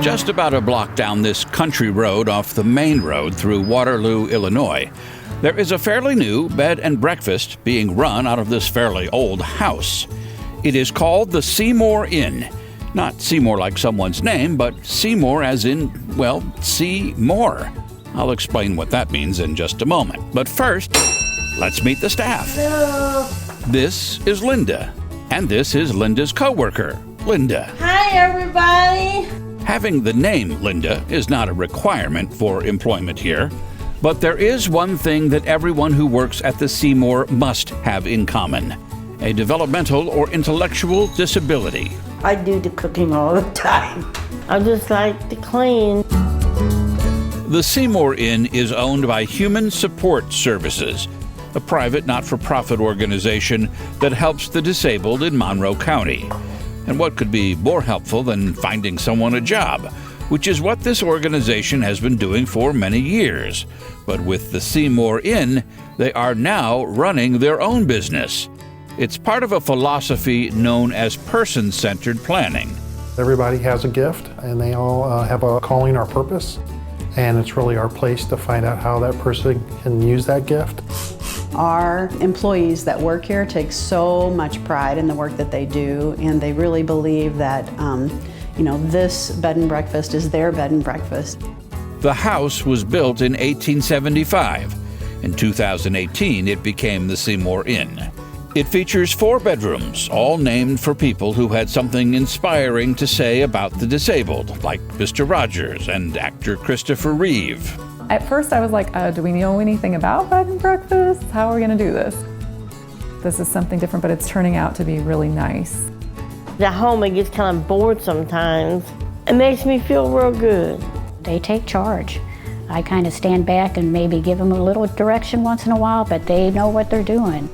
Just about a block down this country road off the main road through Waterloo, Illinois, there is a fairly new bed and breakfast being run out of this fairly old house. It is called the Seymour Inn. Not Seymour like someone's name, but Seymour as in, well, see more. I'll explain what that means in just a moment. But first, let's meet the staff. Hello. This is Linda, and this is Linda's coworker, Linda. Hi, everybody. Having the name Linda is not a requirement for employment here, but there is one thing that everyone who works at the Seymour must have in common: a developmental or intellectual disability. I do the cooking all the time. I just like to clean. The Seymour Inn is owned by Human Support Services, a private not-for-profit organization that helps the disabled in Monroe County. And what could be more helpful than finding someone a job, which is what this organization has been doing for many years. But with the Seymour Inn, they are now running their own business. It's part of a philosophy known as person-centered planning. Everybody has a gift, and they all have a calling or purpose, and it's really our place to find out how that person can use that gift. Our employees that work here take so much pride in the work that they do, and they really believe that, this bed and breakfast is their bed and breakfast. The house was built in 1875. In 2018, it became the Seymour Inn. It features 4 bedrooms, all named for people who had something inspiring to say about the disabled, like Mr. Rogers and actor Christopher Reeve. At first I was like, do we know anything about bed and breakfast? How are we gonna do this? This is something different, but it's turning out to be really nice. At home, it gets kind of bored sometimes. It makes me feel real good. They take charge. I kind of stand back and maybe give them a little direction once in a while, but they know what they're doing.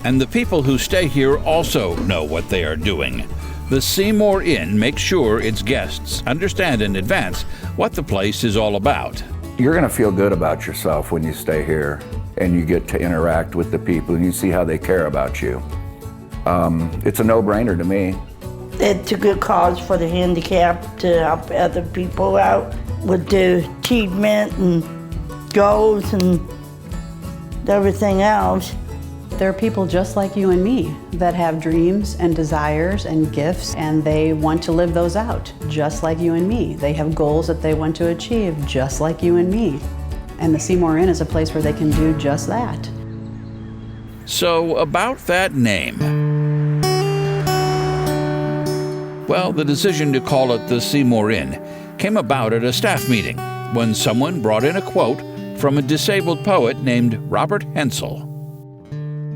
And the people who stay here also know what they are doing. The Seymour Inn makes sure its guests understand in advance what the place is all about. You're going to feel good about yourself when you stay here and you get to interact with the people and you see how they care about you. It's a no-brainer to me. It's a good cause for the handicapped to help other people out with their achievement and goals and everything else. There are people just like you and me that have dreams and desires and gifts, and they want to live those out, just like you and me. They have goals that they want to achieve, just like you and me. And the Seymour Inn is a place where they can do just that. So, about that name. Well, the decision to call it the Seymour Inn came about at a staff meeting when someone brought in a quote from a disabled poet named Robert Hensel.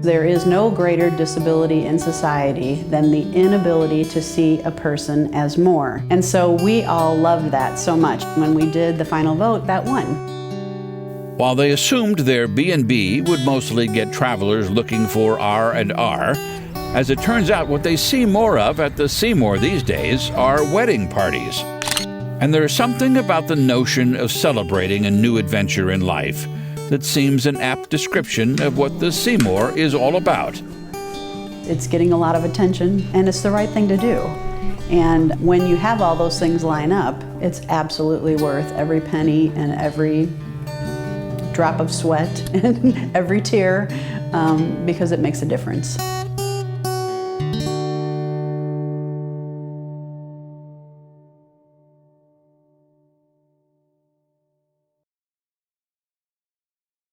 There is no greater disability in society than the inability to see a person as more. And so we all loved that so much. When we did the final vote, that won. While they assumed their B&B would mostly get travelers looking for R&R, as it turns out what they see more of at the Seymour these days are wedding parties. And there's something about the notion of celebrating a new adventure in life that seems an apt description of what the Seymour is all about. It's getting a lot of attention, and it's the right thing to do. And when you have all those things line up, it's absolutely worth every penny and every drop of sweat and every tear, because it makes a difference.